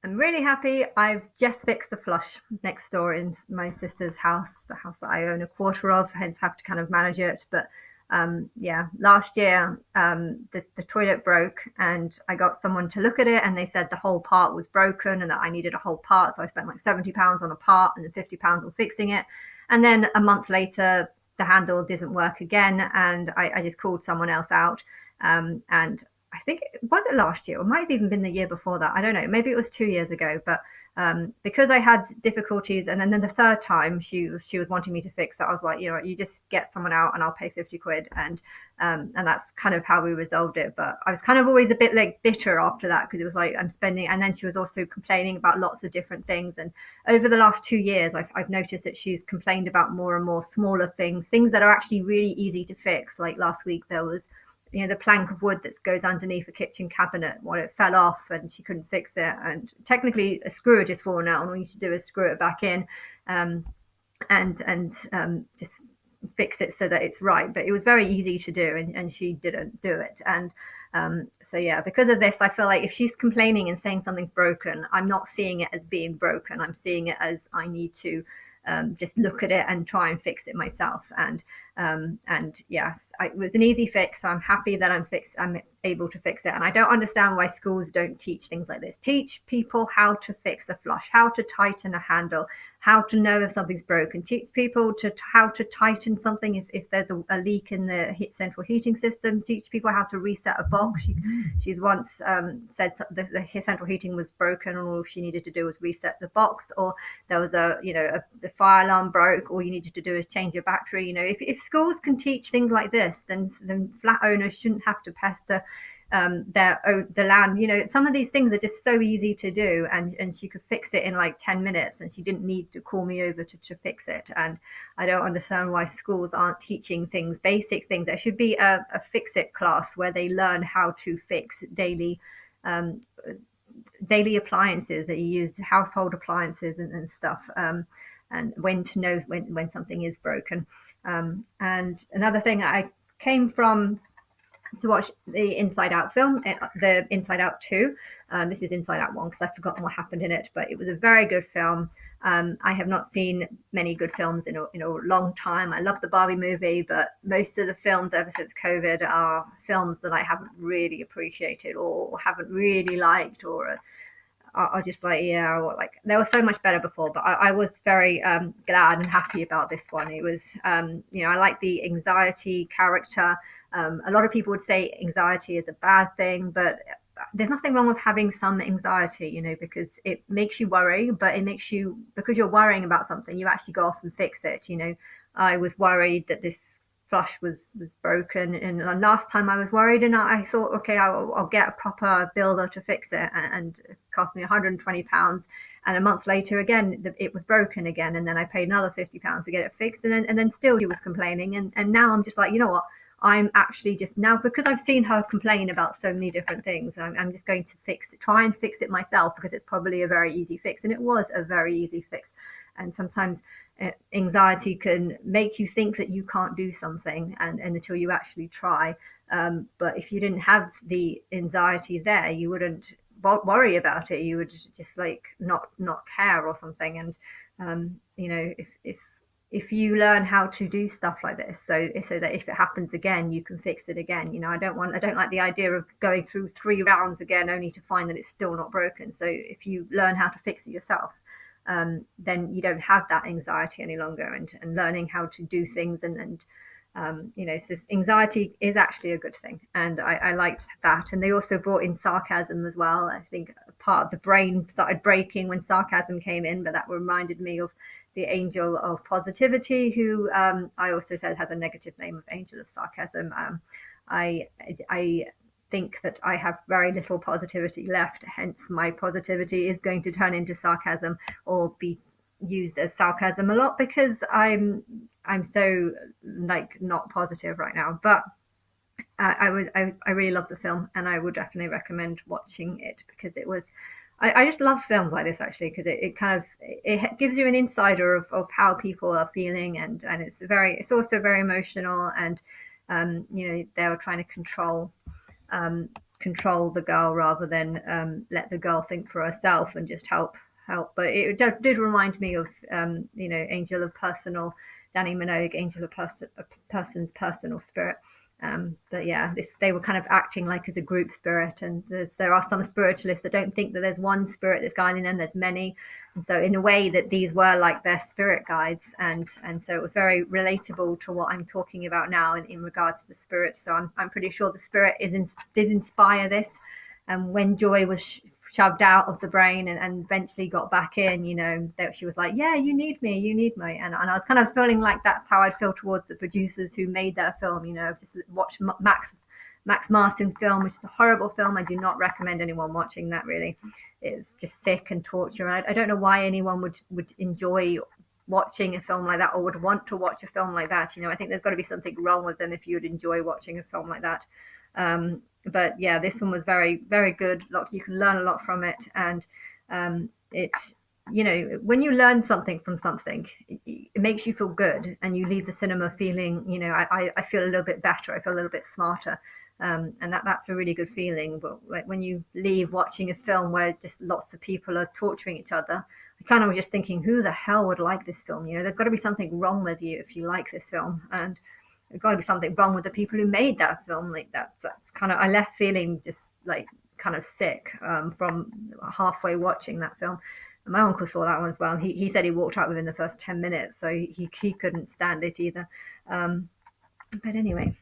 I'm really happy. I've just fixed the flush next door in my sister's house, the house that I own a quarter of, hence have to kind of manage it. But yeah, last year the toilet broke and I got someone to look at it and they said the whole part was broken and that I needed a whole part. So I spent like £70 on a part and then £50 on fixing it. And then a month later, the handle didn't work again and I just called someone else out. And I think was it last year or might have even been the year before that. I don't know. Maybe it was 2 years ago. But because I had difficulties, and then the third time she was wanting me to fix it, I was like, you know, you just get someone out and I'll pay 50 quid, and that's kind of how we resolved it. But I was kind of always a bit like bitter after that because it was like I'm spending, and then she was also complaining about lots of different things. And over the last 2 years, I've noticed that she's complained about more and more smaller things, things that are actually really easy to fix. Like last week there was the plank of wood that goes underneath a kitchen cabinet. Well, it fell off and she couldn't fix it. And technically, a screw had just fallen out, and all you need to do is screw it back in, um, and just fix it so that it's right. But it was very easy to do, and she didn't do it. And so yeah, because of this, I feel like if she's complaining and saying something's broken, I'm not seeing it as being broken. I'm seeing it as I need to just look at it and try and fix it myself. And yes, it was an easy fix. So I'm happy that I'm able to fix it. And I don't understand why schools don't teach things like this. Teach people how to fix a flush, how to tighten a handle, how to know if something's broken. Teach people how to tighten something if there's a leak in the central heating system. Teach people how to reset a box. She's once said the central heating was broken and all she needed to do was reset the box, or there was the fire alarm broke, all you needed to do is change your battery. If schools can teach things like this, then flat owners shouldn't have to pester the land. Some of these things are just so easy to do, and she could fix it in like 10 minutes, and she didn't need to call me over to fix it. And I don't understand why schools aren't teaching things, basic things. There should be a fix it class where they learn how to fix um, daily appliances that you use, household appliances and stuff, and when to know when something is broken. And another thing, I came from to watch the Inside Out film, the Inside Out 2. This is Inside Out 1 because I've forgotten what happened in it, but it was a very good film. I have not seen many good films in a long time. I love the Barbie movie, but most of the films ever since COVID are films that I haven't really appreciated or haven't really liked, or are just like, yeah, like they were so much better before. But I was very glad and happy about this one. It was, I like the anxiety character. A lot of people would say anxiety is a bad thing, but there's nothing wrong with having some anxiety, because it makes you worry, but it makes you, because you're worrying about something, you actually go off and fix it. I was worried that this flush was broken, and last time I was worried, and I thought, okay, I'll get a proper builder to fix it, and it cost me £120. And a month later, again, it was broken again, and then I paid another £50 to get it fixed, and then still she was complaining, and now I'm just like, you know what? I'm actually just now, because I've seen her complain about so many different things, I'm just going to try and fix it myself, because it's probably a very easy fix. And it was a very easy fix. And sometimes anxiety can make you think that you can't do something, and until you actually try. But if you didn't have the anxiety there, you wouldn't worry about it. You would just like not care or something. And if you learn how to do stuff like this, so that if it happens again, you can fix it again. I don't like the idea of going through 3 rounds again only to find that it's still not broken. So if you learn how to fix it yourself, then you don't have that anxiety any longer, and learning how to do things, so anxiety is actually a good thing, and I liked that. And they also brought in sarcasm as well. I think part of the brain started breaking when sarcasm came in, but that reminded me of the angel of positivity, who I also said has a negative name of angel of sarcasm. I think that I have very little positivity left, hence my positivity is going to turn into sarcasm, or be used as sarcasm a lot, because I'm so like not positive right now. But I really love the film, and I would definitely recommend watching it, because it was, I just love films like this actually, because it kind of, it gives you an insider of how people are feeling, and it's also very emotional. And they were trying to control the girl rather than let the girl think for herself and just help. But it did remind me of Angel of Personal, Danny Minogue, Angel of a Person's Personal Spirit. But yeah, they were kind of acting like as a group spirit, and there are some spiritualists that don't think that there's one spirit that's guiding them. There's many, and so in a way that these were like their spirit guides, and so it was very relatable to what I'm talking about now in regards to the spirit. So I'm pretty sure the spirit did inspire this, and when Joy was shoved out of the brain and eventually got back in, that she was like, yeah, you need me. And I was kind of feeling like that's how I'd feel towards the producers who made that film. Just watch Max Martin film, which is a horrible film. I do not recommend anyone watching that, really. It's just sick and torture. And I don't know why anyone would enjoy watching a film like that or would want to watch a film like that. I think there's got to be something wrong with them if you would enjoy watching a film like that. But yeah, this one was very, very good. You can learn a lot from it, and it, when you learn something from something, it makes you feel good, and you leave the cinema feeling, I feel a little bit better. I feel a little bit smarter, and that's a really good feeling. But when you leave watching a film where just lots of people are torturing each other, I kind of was just thinking, who the hell would like this film? There's got to be something wrong with you if you like this film, and there's got to be something wrong with the people who made that film. Like that's kind of, I left feeling just like kind of sick from halfway watching that film. And my uncle saw that one as well. He said he walked out within the first 10 minutes, so he couldn't stand it either. But anyway,